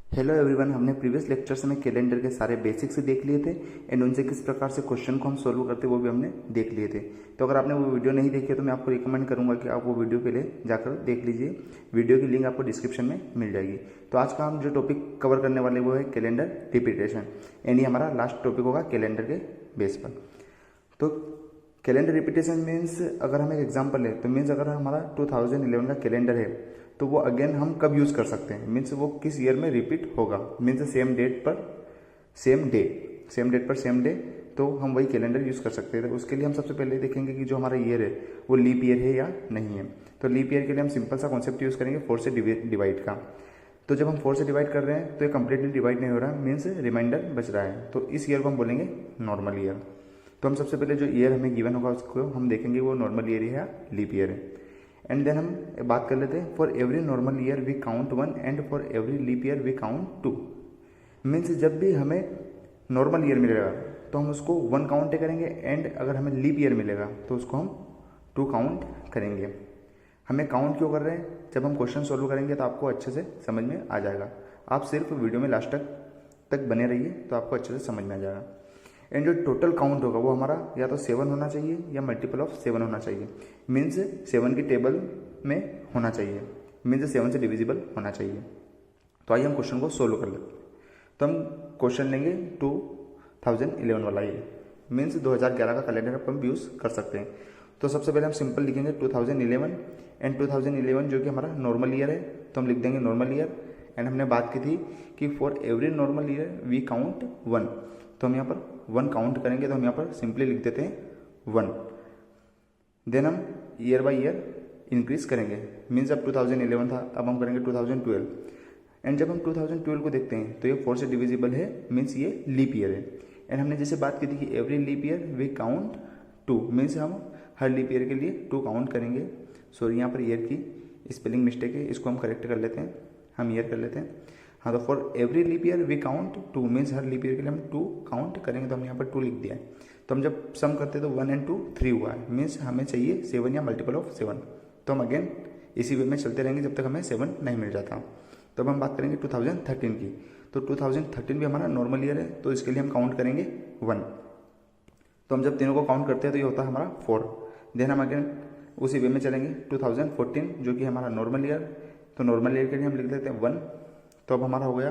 Hello everyone, हमने previous lectures में calendar के सारे बेसिक्स देख लिए थे एंड उनसे किस प्रकार से क्वेश्चन को हम सोल्व करते वो भी हमने देख लिए थे। तो अगर आपने वो वीडियो नहीं देखी है तो मैं आपको रिकमेंड करूंगा कि आप वो वीडियो पहले जाकर देख लीजिए। वीडियो की लिंक आपको डिस्क्रिप्शन में मिल जाएगी। तो आज का हम जो टॉपिक कवर करने वाले वो है कैलेंडर रिपीटेशन एंड ये हमारा लास्ट टॉपिक होगा कैलेंडर के बेस पर। तो कैलेंडर रिपीटेशन मीन्स अगर हम एक एग्जाम्पल है तो मीन्स अगर हमारा 2011 का कैलेंडर है तो वो अगेन हम कब यूज़ कर सकते हैं, मीन्स वो किस ईयर में रिपीट होगा, मीन्स सेम डेट पर सेम डे तो हम वही कैलेंडर यूज़ कर सकते हैं। तो उसके लिए हम सबसे पहले देखेंगे कि जो हमारा ईयर है वो लीप ईयर है या नहीं है। तो लीप ईयर के लिए हम सिंपल सा कॉन्सेप्ट यूज़ करेंगे 4 से डिवाइड का। तो जब हम 4 से डिवाइड कर रहे हैं तो ये कंप्लीटली डिवाइड नहीं हो रहा, मीन्स रिमाइंडर बच रहा है। तो इस ईयर को हम बोलेंगे नॉर्मल ईयर। तो हम सबसे पहले जो ईयर हमें गिवन होगा उसको हम देखेंगे वो नॉर्मल ईयर है या लीप ईयर है। एंड देन हम बात कर लेते हैं for every normal year we count 1 and for every leap year we count 2। Means जब भी हमें नॉर्मल ईयर मिलेगा तो हम उसको 1 काउंट करेंगे एंड अगर हमें लीप ईयर मिलेगा तो उसको हम 2 काउंट करेंगे। हमें काउंट क्यों कर रहे हैं, जब हम क्वेश्चन सॉल्व करेंगे तो आपको अच्छे से समझ में आ जाएगा। आप सिर्फ वीडियो में लास्ट तक बने रहिए तो आपको अच्छे से समझ में आ जाएगा। एंड जो टोटल काउंट होगा वो हमारा या तो 7 होना चाहिए या मल्टीपल ऑफ 7 होना चाहिए, मीन्स 7 की टेबल में होना चाहिए, मीन्स 7 से डिविजिबल होना चाहिए। तो आइए हम क्वेश्चन को सोल्व कर लेते हैं। तो हम क्वेश्चन लेंगे 2011 वाला, ये मीन्स 2011 का कैलेंडर हम यूज़ कर सकते हैं। तो सबसे पहले हम सिंपल लिखेंगे 2011 एंड 2011 जो कि हमारा नॉर्मल ईयर है तो हम लिख देंगे नॉर्मल ईयर। एंड हमने बात की थी कि for every normal year we count 1, तो हम यहाँ पर 1 काउंट करेंगे। तो हम यहाँ पर सिंपली लिख देते हैं 1। देन हम ईयर बाय ईयर इंक्रीज करेंगे, मीन्स अब 2011 था, अब हम करेंगे 2012। एंड जब हम 2012 को देखते हैं तो ये 4 से डिविजिबल है, मीन्स ये लीप ईयर है। एंड हमने जैसे बात की थी कि every leap year we count 2, means हम हर लीप ईयर के लिए 2 काउंट करेंगे। सॉरी, यहाँ पर ईयर की स्पेलिंग मिस्टेक है, इसको हम करेक्ट कर लेते हैं, हम ईयर कर लेते हैं। हाँ, तो for every leap year we count 2, means हर लीप ईयर के लिए हम 2 काउंट करेंगे। तो हमने यहाँ पर 2 लिख दिया है। तो हम जब सम करते हैं तो 1 एंड 2 3 हुआ है, मीन्स हमें चाहिए 7 या मल्टीपल ऑफ 7। तो हम अगेन इसी वे में चलते रहेंगे जब तक हमें 7 नहीं मिल जाता। तो अब हम बात करेंगे 2013 की। तो 2013 भी हमारा नॉर्मल ईयर है तो इसके लिए हम काउंट करेंगे 1। तो हम जब तीनों को काउंट करते हैं तो ये होता है हमारा 4। देन हम अगेन उसी वे में चलेंगे 2014 जो कि हमारा नॉर्मल ईयर। तो नॉर्मल ईयर के लिए हम लिख देते हैं 1। तो अब हमारा हो गया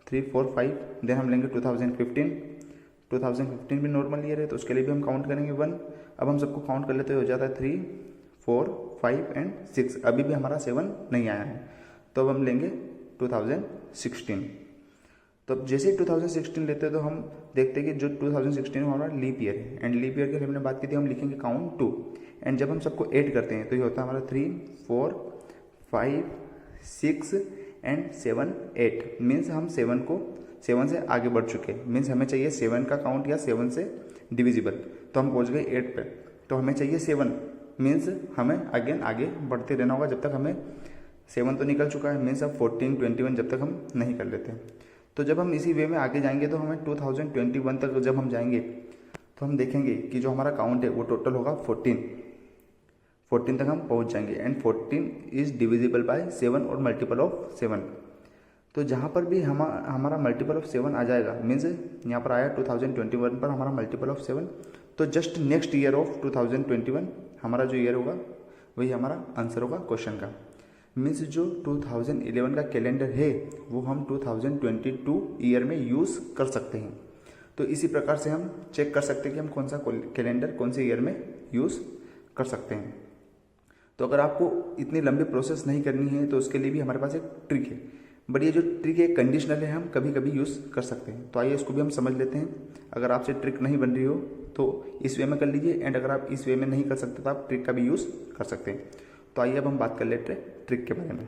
3 4 5। देन हम लेंगे 2015 भी नॉर्मल ईयर है तो उसके लिए भी हम काउंट करेंगे 1। अब हम सबको काउंट कर लेते हो जाता है 3 4 5 एंड 6। अभी भी हमारा 7 नहीं आया है तो अब हम लेंगे 2016। तो अब जैसे ही 2016 लेते हैं तो हम देखते हैं कि जो 2016 हमारा लीप ईयर है एंड लीप ईयर के लिए हमने बात की थी हम लिखेंगे काउंट 2। एंड जब हम सबको ऐड करते हैं तो ये होता है हमारा 3 4 5 6 एंड 7 8, मीन्स हम 7 से आगे बढ़ चुके हैं। मीन्स हमें चाहिए 7 का काउंट या 7 से डिविजिबल, तो हम पहुंच गए 8 पे। तो हमें चाहिए 7, मीन्स हमें अगेन आगे बढ़ते रहना होगा जब तक हमें 7 तो निकल चुका है, मीन्स अब 14 21 जब तक हम नहीं कर लेते। तो जब हम इसी वे में आगे जाएंगे तो हमें 2021 तक जब हम जाएंगे तो हम देखेंगे कि जो हमारा काउंट है वो टोटल होगा 14 तक हम पहुंच जाएंगे। एंड 14 इज डिविजिबल बाय 7 और मल्टीपल ऑफ 7। तो जहाँ पर भी हमारा मल्टीपल ऑफ 7 आ जाएगा, मीन्स यहाँ पर आया 2021 पर हमारा मल्टीपल ऑफ 7, तो जस्ट नेक्स्ट ईयर ऑफ 2021 हमारा जो ईयर होगा वही हमारा आंसर होगा क्वेश्चन का। मीन्स जो 2011 का कैलेंडर है वो हम 2022 ईयर में यूज़ कर सकते हैं। तो इसी प्रकार से हम चेक कर सकते हैं कि हम कौन सा कैलेंडर कौन से ईयर में यूज़ कर सकते हैं। तो अगर आपको इतनी लंबी प्रोसेस नहीं करनी है तो उसके लिए भी हमारे पास एक ट्रिक है, बट ये जो ट्रिक है कंडीशनल है, हम कभी कभी यूज़ कर सकते हैं। तो आइए इसको भी हम समझ लेते हैं। अगर आपसे ट्रिक नहीं बन रही हो तो इस वे में कर लीजिए, एंड अगर आप इस वे में नहीं कर सकते तो आप ट्रिक का भी यूज़ कर सकते हैं। तो आइए अब हम बात कर लेते हैं ट्रिक के बारे में।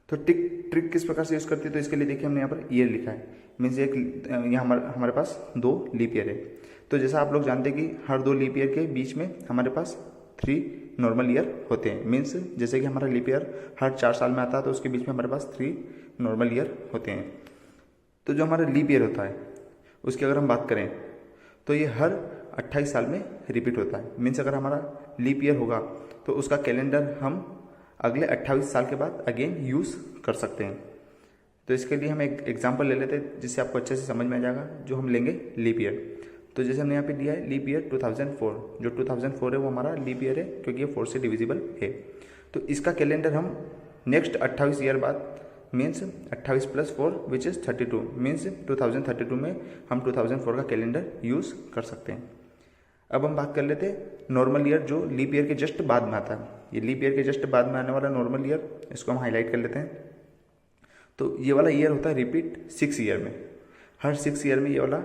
तो ट्रिक किस प्रकार से यूज़ करती है, तो इसके लिए देखिए हमने यहाँ पर ईयर लिखा है, मीन्स एक यहाँ हमारे पास 2 लीप ईयर है। तो जैसा आप लोग जानते हैं कि हर 2 लीप ईयर के बीच में हमारे पास 3 नॉर्मल ईयर होते हैं। मीन्स जैसे कि हमारा लीप ईयर हर 4 साल में आता है तो उसके बीच में हमारे पास 3 नॉर्मल ईयर होते हैं। तो जो हमारा लीप ईयर होता है उसकी अगर हम बात करें तो ये हर 28 साल में रिपीट होता है। मीन्स अगर हमारा लीप ईयर होगा तो उसका कैलेंडर हम अगले 28 साल के बाद अगेन यूज़ कर सकते हैं। तो इसके लिए हम एक एग्जाम्पल ले लेते हैं जिससे आपको अच्छे से समझ में आ जाएगा। जो हम लेंगे लीप ईयर। तो जैसे हमने यहाँ पे दिया है लीप ईयर 2004, जो 2004 है वो हमारा लीप ईयर है क्योंकि ये 4 से डिविजिबल है। तो इसका कैलेंडर हम नेक्स्ट 28 ईयर बाद मीन्स 28 + 4 विच इज़ 32 मीन्स 2032 में हम 2004 का कैलेंडर यूज़ कर सकते हैं। अब हम बात कर लेते हैं नॉर्मल ईयर जो लीप ईयर के जस्ट बाद में आता है। ये लीप ईयर के जस्ट बाद में आने वाला नॉर्मल ईयर, इसको हम हाईलाइट कर लेते हैं। तो ये वाला ईयर होता है रिपीट 6 ईयर में, हर 6 ईयर में ये वाला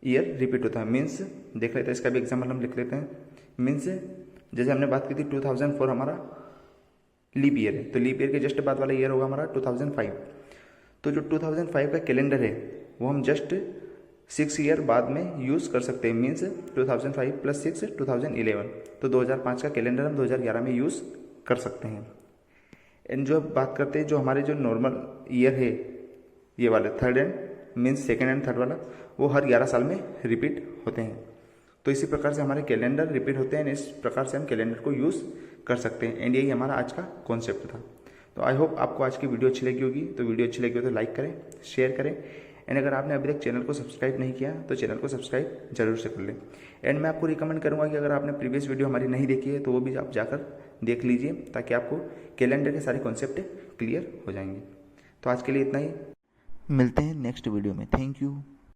ईयर रिपीट होता है। मीन्स देख लेते हैं, इसका भी एग्जाम्पल हम लिख लेते हैं। मीन्स जैसे हमने बात की थी 2004 हमारा लीप ईयर है, तो लीप ईयर के जस्ट बाद वाला ईयर होगा हमारा 2005। तो जो 2005 का कैलेंडर है वो हम जस्ट 6 ईयर बाद में यूज़ कर सकते हैं। मीन्स 2005 + 6 2011, तो 2005 का कैलेंडर हम 2011 में यूज़ कर सकते हैं। एंड जो अब बात करते हैं जो हमारे जो नॉर्मल ईयर है ये वाले third and means second and third वाला, वो हर 11 साल में रिपीट होते हैं। तो इसी प्रकार से हमारे कैलेंडर रिपीट होते हैं, इस प्रकार से हम कैलेंडर को यूज़ कर सकते हैं। एंड यही हमारा आज का कॉन्सेप्ट था। तो आई होप आपको आज की वीडियो अच्छी लगी होगी। तो वीडियो अच्छी लगी हो तो लाइक करें, शेयर करें। एंड अगर आपने अभी तक चैनल को सब्सक्राइब नहीं किया तो चैनल को सब्सक्राइब जरूर से कर लें। एंड मैं आपको रिकमेंड करूँगा कि अगर आपने प्रीवियस वीडियो हमारी नहीं देखी है तो वो भी आप जाकर देख लीजिए, ताकि आपको कैलेंडर के सारे कॉन्सेप्ट क्लियर हो जाएंगे। तो आज के लिए इतना ही, मिलते हैं नेक्स्ट वीडियो में। Thank you.